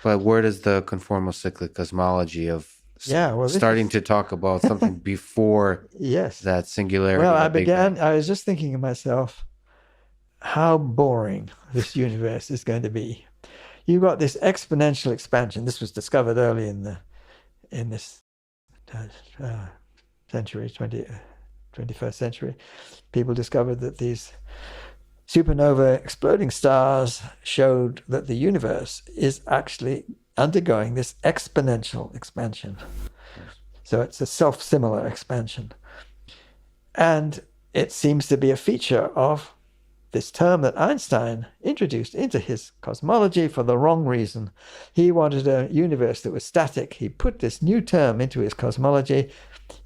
But where does the conformal cyclic cosmology of Yeah, well, this starting is, to talk about something before yes. that Well, singularity, that Big Bang? I was just thinking to myself, how boring this universe is going to be. You've got this exponential expansion. This was discovered early in this uh, uh, century, 21st century. People discovered that these supernova exploding stars showed that the universe is actually undergoing this exponential expansion. Yes. So it's a self-similar expansion. And it seems to be a feature of this term that Einstein introduced into his cosmology for the wrong reason. He wanted a universe that was static. He put this new term into his cosmology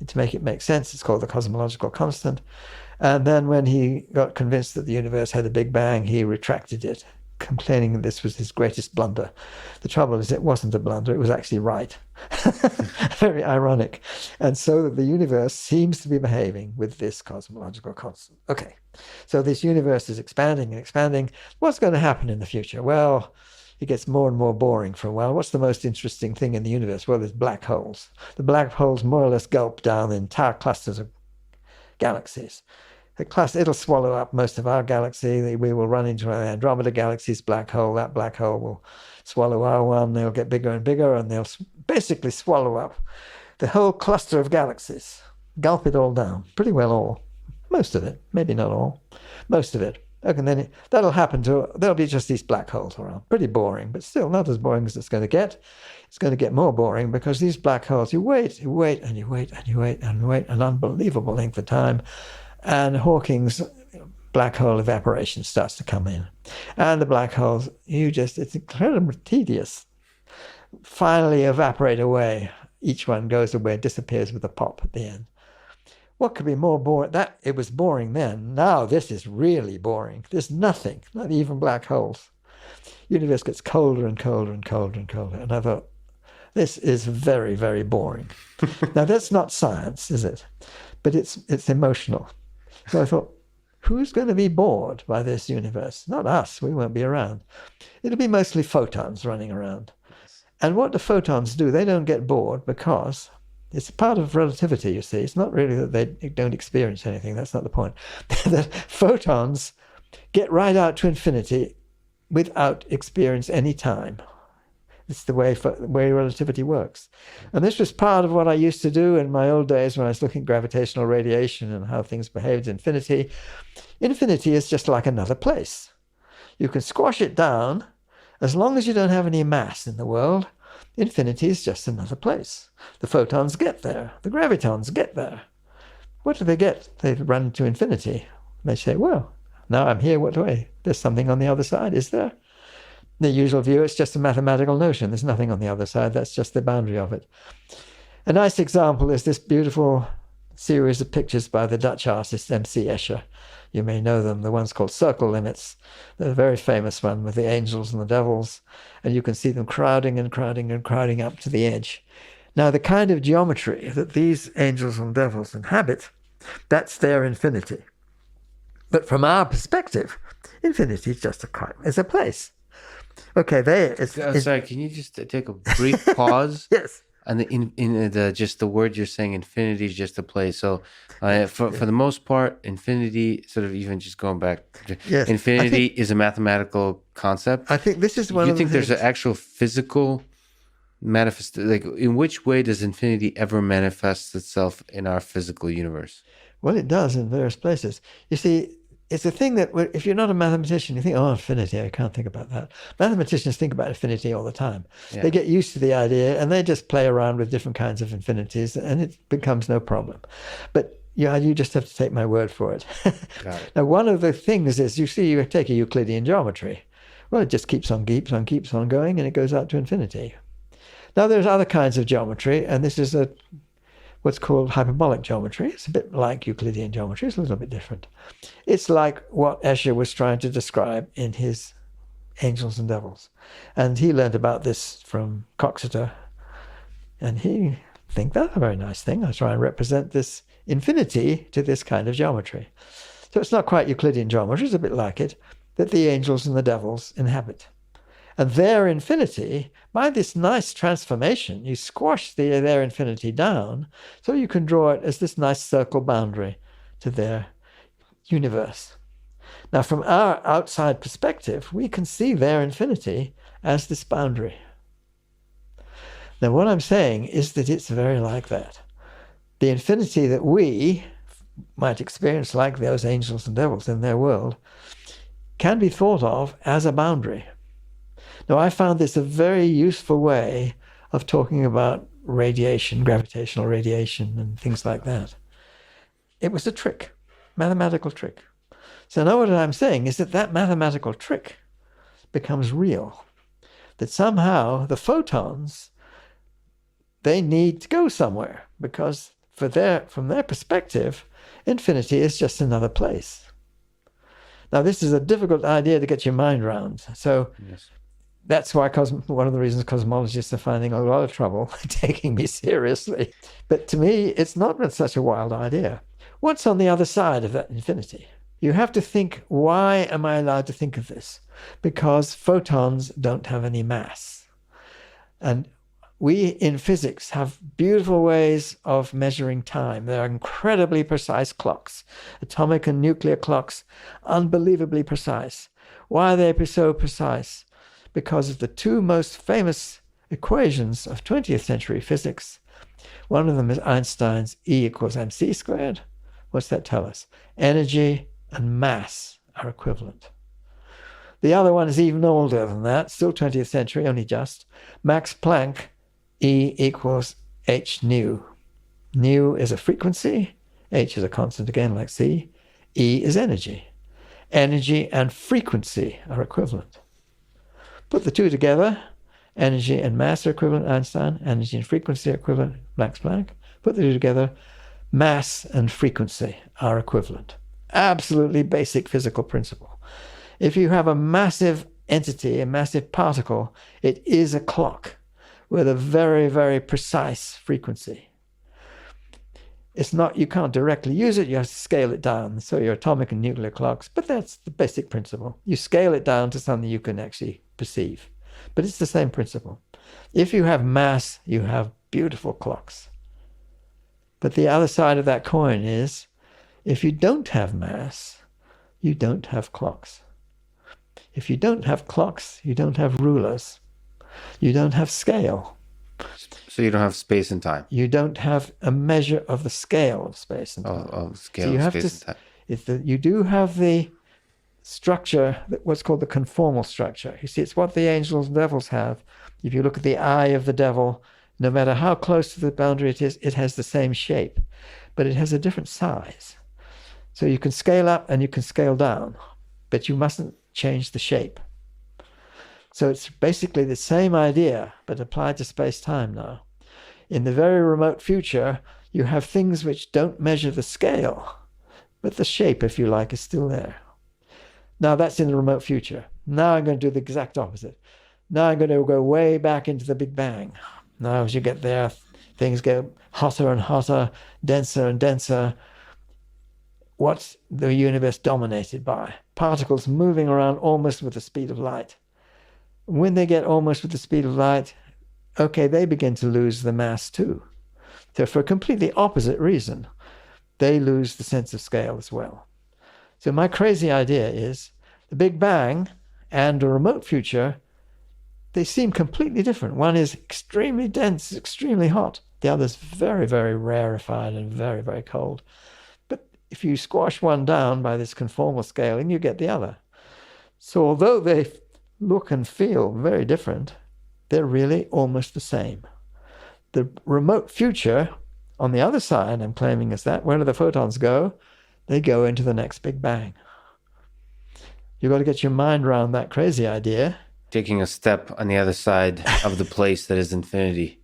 to make it make sense. It's called the cosmological constant. And then when he got convinced that the universe had a Big Bang, he retracted it, complaining that this was his greatest blunder. The trouble is, it wasn't a blunder, it was actually right. Very ironic. And so the universe seems to be behaving with this cosmological constant. Okay, so this universe is expanding and expanding. What's going to happen in the future? Well, it gets more and more boring for a while. What's the most interesting thing in the universe? Well, there's black holes. The black holes more or less gulp down the entire clusters of galaxies. It'll swallow up most of our galaxy. We will run into an Andromeda galaxy's black hole. That black hole will swallow our one. They'll get bigger and bigger, and they'll basically swallow up the whole cluster of galaxies, gulp it all down, pretty well all, most of it, maybe not all, most of it. Okay, and then that'll happen there'll be just these black holes around. Pretty boring, but still not as boring as it's going to get. It's going to get more boring because these black holes, you wait, and you wait, and you wait, and you wait an unbelievable length of time. And Hawking's black hole evaporation starts to come in. And the black holes, it's incredibly tedious, finally evaporate away. Each one goes away, disappears with a pop at the end. What could be more boring? It was boring then. Now this is really boring. There's nothing, not even black holes. The universe gets colder and colder and colder and colder. And I thought, this is very, very boring. Now that's not science, is it? But it's emotional. So I thought, who's going to be bored by this universe? Not us. We won't be around. It'll be mostly photons running around. And what do photons do? They don't get bored because it's part of relativity, you see. It's not really that they don't experience anything. That's not the point. That photons get right out to infinity without experience any time. It's the way relativity works. And this was part of what I used to do in my old days when I was looking at gravitational radiation and how things behaved in infinity. Infinity is just like another place. You can squash it down as long as you don't have any mass in the world. Infinity is just another place. The photons get there. The gravitons get there. What do they get? They run to infinity. They say, well, now I'm here. There's something on the other side, is there? The usual view, it's just a mathematical notion. There's nothing on the other side. That's just the boundary of it. A nice example is this beautiful series of pictures by the Dutch artist M.C. Escher. You may know them. The one's called Circle Limits. They're a very famous one with the angels and the devils. And you can see them crowding and crowding and crowding up to the edge. Now, the kind of geometry that these angels and devils inhabit, that's their infinity. But from our perspective, infinity is just a place. Okay, Sorry, can you just take a brief pause? Yes. And just the word you're saying, infinity is just a place. So, for the most part, infinity, sort of even just going back, yes, infinity is a mathematical concept. I think this is one. You think there's an actual physical manifest? Like, in which way does infinity ever manifest itself in our physical universe? Well, it does in various places. You see, it's a thing that if you're not a mathematician, you think, oh, infinity, I can't think about that. Mathematicians think about infinity all the time. Yeah. They get used to the idea and they just play around with different kinds of infinities and it becomes no problem. But you just have to take my word for it. Got it. Now, one of the things is, you take a Euclidean geometry. Well, it just keeps on going and it goes out to infinity. Now, there's other kinds of geometry, and this is what's called hyperbolic geometry. It's a bit like Euclidean geometry. It's a little bit different. It's like what Escher was trying to describe in his Angels and Devils. And he learned about this from Coxeter. And he think that's a very nice thing. I try and represent this infinity to this kind of geometry. So it's not quite Euclidean geometry. It's a bit like it, that the angels and the devils inhabit. And their infinity, by this nice transformation, you squash their infinity down so you can draw it as this nice circle boundary to their universe. Now, from our outside perspective, we can see their infinity as this boundary. Now, what I'm saying is that it's very like that. The infinity that we might experience, like those angels and devils in their world, can be thought of as a boundary. Now, I found this a very useful way of talking about radiation, gravitational radiation, and things like that. It was a trick, mathematical trick. So now what I'm saying is that mathematical trick becomes real. That somehow the photons, they need to go somewhere, because from their perspective, infinity is just another place. Now, this is a difficult idea to get your mind around. So Yes. that's why one of the reasons cosmologists are finding a lot of trouble taking me seriously. But to me, it's not such a wild idea. What's on the other side of that infinity? You have to think, why am I allowed to think of this? Because photons don't have any mass. And we in physics have beautiful ways of measuring time. There are incredibly precise clocks, atomic and nuclear clocks, unbelievably precise. Why are they so precise? Because of the two most famous equations of 20th century physics. One of them is Einstein's E equals mc squared. What's that tell us? Energy and mass are equivalent. The other one is even older than that, still 20th century, only just. Max Planck, E equals h nu. Nu is a frequency, h is a constant again like c, E is energy. Energy and frequency are equivalent. Put the two together, energy and mass are equivalent, Einstein, energy and frequency are equivalent, Max Planck. Put the two together, mass and frequency are equivalent. Absolutely basic physical principle. If you have a massive entity, a massive particle, it is a clock with a very, very precise frequency. It's not, you can't directly use it, you have to scale it down. So your atomic and nuclear clocks, but that's the basic principle. You scale it down to something you can actually perceive. But it's the same principle. If you have mass, you have beautiful clocks. But the other side of that coin is, if you don't have mass, you don't have clocks. If you don't have clocks, you don't have rulers. You don't have scale. So you don't have space and time. You don't have a measure of the scale of space and time. Scale So you of have space and time. You do have the structure, what's called the conformal structure. You see, it's what the angels and devils have. If you look at the eye of the devil, no matter how close to the boundary it is, it has the same shape, but it has a different size. So you can scale up and you can scale down, but you mustn't change the shape. So it's basically the same idea, but applied to space-time now. In the very remote future, you have things which don't measure the scale, but the shape, if you like, is still there. Now that's in the remote future. Now I'm going to do the exact opposite. Now I'm going to go way back into the Big Bang. Now as you get there, things get hotter and hotter, denser and denser. What's the universe dominated by? Particles moving around almost with the speed of light. When they get almost with the speed of light, okay, they begin to lose the mass too. So for a completely opposite reason, they lose the sense of scale as well. So my crazy idea is the Big Bang and a remote future, they seem completely different. One is extremely dense, extremely hot. The other is very, very rarefied and very, very cold. But if you squash one down by this conformal scaling, you get the other. So although they look and feel very different, they're really almost the same. The remote future, on the other side, I'm claiming is that, where do the photons go? They go into the next Big Bang. You've got to get your mind around that crazy idea. Taking a step on the other side of the place that is infinity.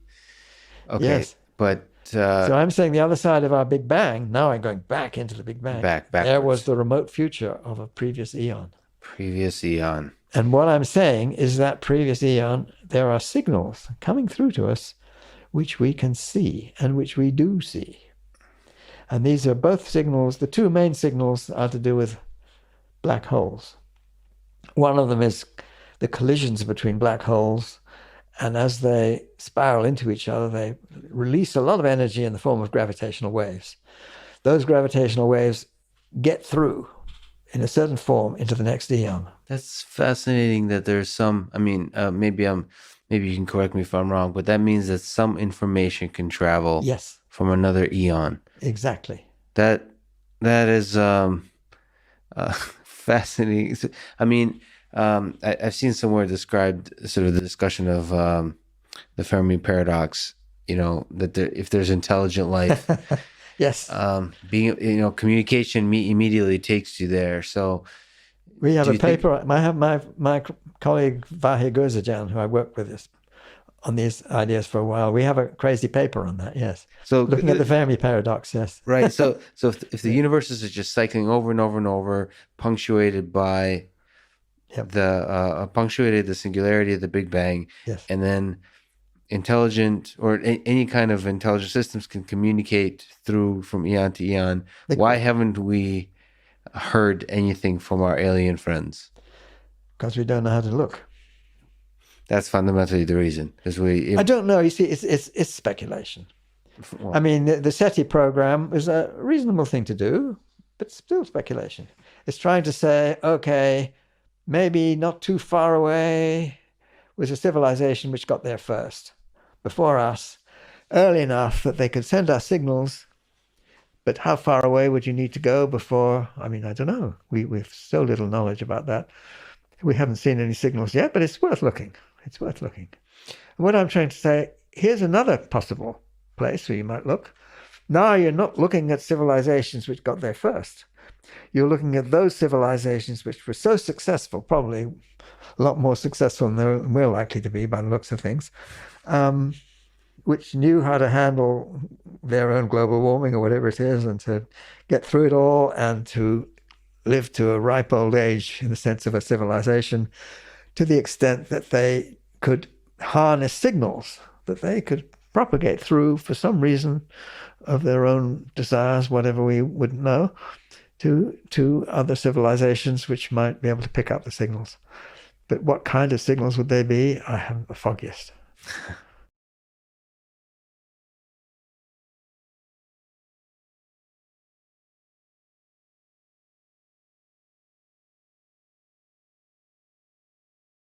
Okay, Yes. but... So I'm saying the other side of our Big Bang, now I'm going back into the Big Bang. Backwards. There was the remote future of a previous eon. Previous eon. And what I'm saying is that previous eon, there are signals coming through to us which we can see and which we do see. And these are both signals. The two main signals are to do with black holes. One of them is the collisions between black holes. And as they spiral into each other, they release a lot of energy in the form of gravitational waves. Those gravitational waves get through in a certain form into the next eon. That's fascinating that there's some, I mean, maybe you can correct me if I'm wrong, but that means that some information can travel Yes, from another eon. exactly. That is fascinating. I mean, I've seen somewhere described sort of the discussion of the Fermi Paradox. That if there's intelligent life, Yes. being communication immediately takes you there. So We have do a you think? paper. I have my colleague Vahir Gurzajan, who I worked with on these ideas for a while. We have a crazy paper on that. Yes, So looking at the Fermi paradox. Yes, right. So if the universes are just cycling over and over and over, punctuated by Yep. punctuated the singularity of the Big Bang, Yes. and then intelligent or any kind of intelligent systems can communicate through from eon to eon. Why haven't we heard anything from our alien friends? Because we don't know how to look. That's fundamentally the reason. Because I don't know. You see, it's speculation. well, I mean, the SETI program is a reasonable thing to do, but still speculation. It's trying to say, okay, maybe not too far away was a civilization which got there first, before us, early enough that they could send us signals. But how far away would you need to go before? I mean, I don't know. We've so little knowledge about that. We haven't seen any signals yet, but it's worth looking. It's worth looking. And what I'm trying to say, here's another possible place where you might look. Now you're not looking at civilizations which got there first. You're looking at those civilizations which were so successful, probably a lot more successful than we're likely to be by the looks of things, which knew how to handle their own global warming or whatever it is, and to get through it all and to live to a ripe old age in the sense of a civilization, to the extent that they could harness signals that they could propagate through for some reason of their own desires, whatever we wouldn't know, to other civilizations which might be able to pick up the signals. But what kind of signals would they be? I haven't the foggiest.